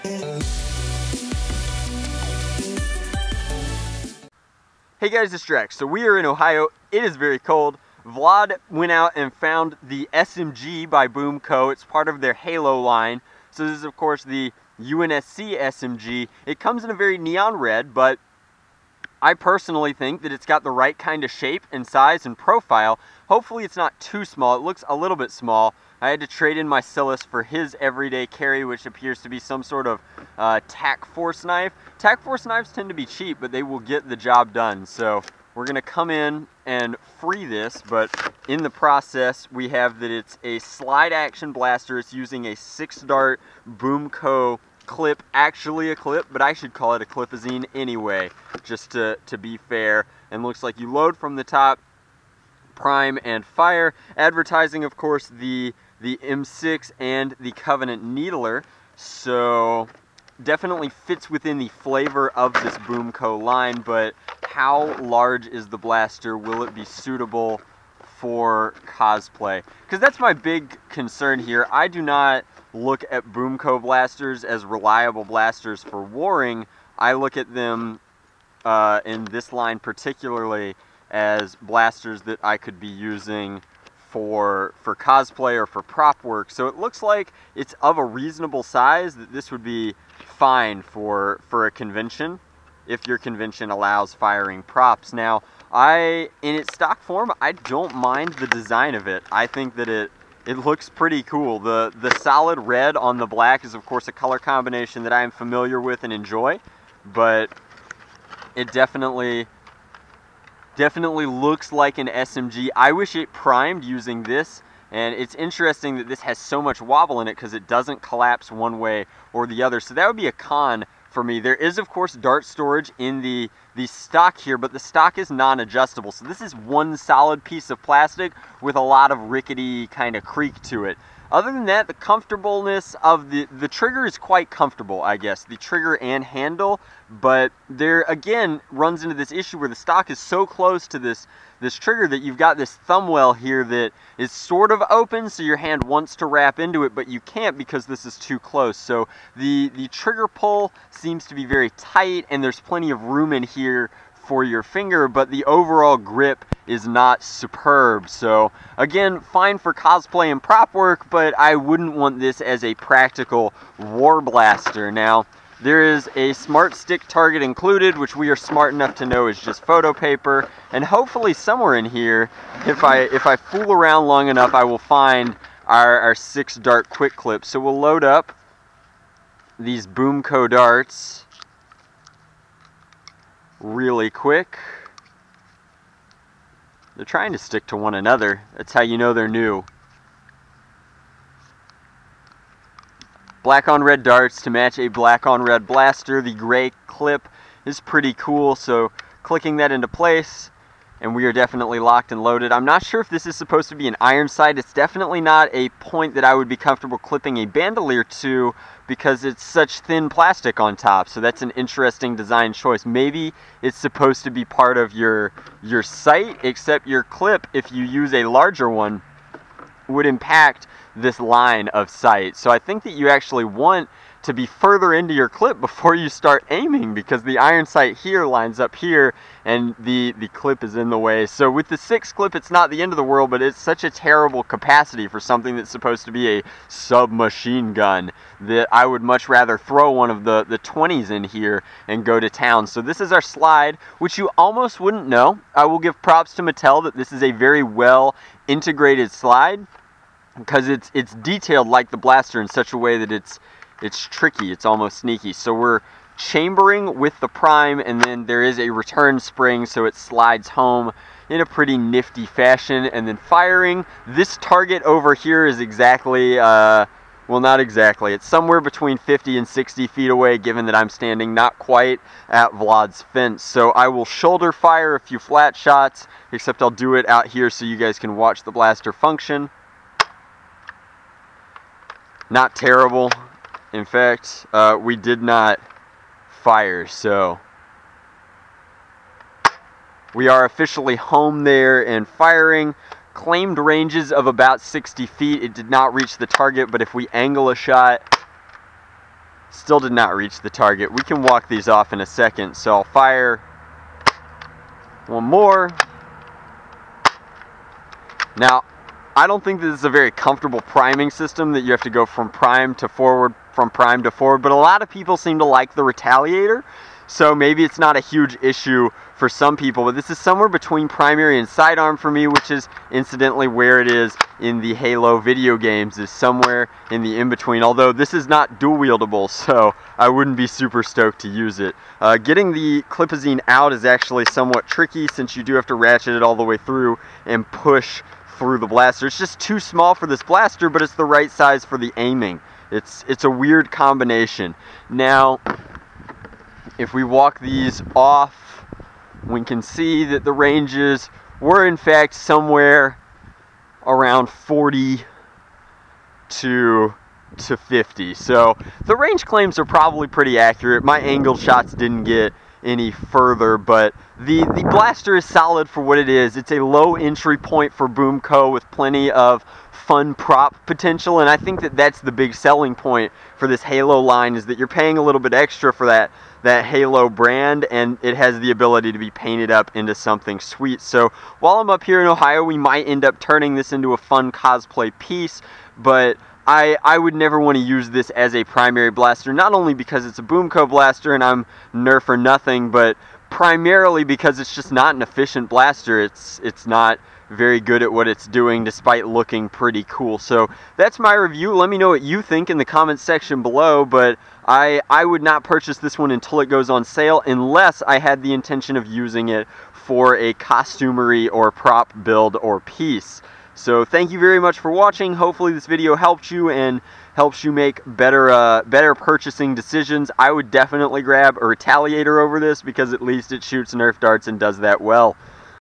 Hey guys, it's Drax. So we are in Ohio. It is very cold. Vlad went out and found the SMG by BoomCo. It's part of their Halo line. So this is of course the UNSC SMG. It comes in a very neon red, but I personally think that it's got the right kind of shape and size and profile. Hopefully it's not too small. It looks a little bit small. I had to trade in my Silas for his everyday carry, which appears to be some sort of tack force knife. Tack force knives tend to be cheap, but they will get the job done. So we're gonna come in and free this, but in the process we have that it's a slide action blaster. It's using a 6-dart BoomCo clip, actually a clip, but I should call it a clipazine anyway, just to be fair. And looks like you load from the top, prime and fire. Advertising, of course, the M6 and the Covenant Needler, so definitely fits within the flavor of this BoomCo line. But how large is the blaster? Will it be suitable for cosplay? Because that's my big concern here. I do not look at BoomCo blasters as reliable blasters for warring. I look at them in this line particularly as blasters that I could be using for cosplay or for prop work. So it looks like it's of a reasonable size, that this would be fine for a convention, if your convention allows firing props. Now, in its stock form, I don't mind the design of it. I think that it looks pretty cool. The solid red on the black is of course a color combination that I am familiar with and enjoy, but it definitely looks like an SMG. I wish it primed using this, and it's interesting that this has so much wobble in it because it doesn't collapse one way or the other. So that would be a con for me. There is of course dart storage in the stock here, but the stock is non-adjustable. So this is one solid piece of plastic with a lot of rickety kind of creak to it. Other than that, the comfortableness of the trigger is quite comfortable, I guess. The trigger and handle, but there again runs into this issue where the stock is so close to this trigger that you've got this thumb well here that is sort of open, so your hand wants to wrap into it, but you can't because this is too close. So the trigger pull seems to be very tight, and there's plenty of room in here for your finger, but the overall grip is not superb. So again, fine for cosplay and prop work, but I wouldn't want this as a practical war blaster. Now, there is a smart stick target included, which we are smart enough to know is just photo paper, and hopefully somewhere in here, if I fool around long enough, I will find our 6-dart quick clip. So we'll load up these BoomCo darts really quick. They're trying to stick to one another. That's how you know they're new. Black on red darts to match a black on red blaster. The gray clip is pretty cool, so clicking that into place, and we are definitely locked and loaded. I'm not sure if this is supposed to be an iron sight. It's definitely not a point that I would be comfortable clipping a bandolier to because it's such thin plastic on top. So that's an interesting design choice. Maybe it's supposed to be part of your sight, except your clip, if you use a larger one, would impact this line of sight. So I think that you actually want to be further into your clip before you start aiming, because the iron sight here lines up here and the clip is in the way. So with the 6 clip, it's not the end of the world, but it's such a terrible capacity for something that's supposed to be a submachine gun that I would much rather throw one of the 20s in here and go to town. So this is our slide, which you almost wouldn't know. I will give props to Mattel that this is a very well integrated slide, because it's detailed like the blaster in such a way that it's tricky, it's almost sneaky. So we're chambering with the prime, and then there is a return spring, so it slides home in a pretty nifty fashion, and then firing. This target over here is exactly, well, not exactly, it's somewhere between 50 and 60 feet away, given that I'm standing not quite at Vlad's fence. So I will shoulder fire a few flat shots, except I'll do it out here so you guys can watch the blaster function. Not terrible. In fact, we did not fire, so we are officially home there and firing. Claimed ranges of about 60 feet. It did not reach the target, but if we angle a shot, Still did not reach the target. We can walk these off in a second, so I'll fire one more. Now, I don't think this is a very comfortable priming system, that you have to go from prime to forward, from prime to forward, but a lot of people seem to like the Retaliator, so maybe it's not a huge issue for some people, but this is somewhere between primary and sidearm for me, which is incidentally where it is in the Halo video games, is somewhere in the in-between, although this is not dual-wieldable, so I wouldn't be super stoked to use it. Getting the clipazine out is actually somewhat tricky, since you do have to ratchet it all the way through and push through the blaster. It's just too small for this blaster, but it's the right size for the aiming. It's a weird combination. Now, if we walk these off, we can see that the ranges were in fact somewhere around 40 to 50. So the range claims are probably pretty accurate. My angled shots didn't get any further, but the blaster is solid for what it is. It's a low entry point for BoomCo with plenty of fun prop potential, and I think that that's the big selling point for this Halo line, is that you're paying a little bit extra for that Halo brand, and it has the ability to be painted up into something sweet. So while I'm up here in Ohio, we might end up turning this into a fun cosplay piece, but I would never want to use this as a primary blaster, not only because it's a BoomCo blaster and I'm nerf or nothing, but primarily because it's just not an efficient blaster. It's not very good at what it's doing, despite looking pretty cool. So that's my review. Let me know what you think in the comments section below, but I would not purchase this one until it goes on sale, unless I had the intention of using it for a costumery or prop build or piece. So thank you very much for watching. Hopefully this video helped you and helps you make better purchasing decisions. I would definitely grab a Retaliator over this, because at least it shoots Nerf darts and does that well.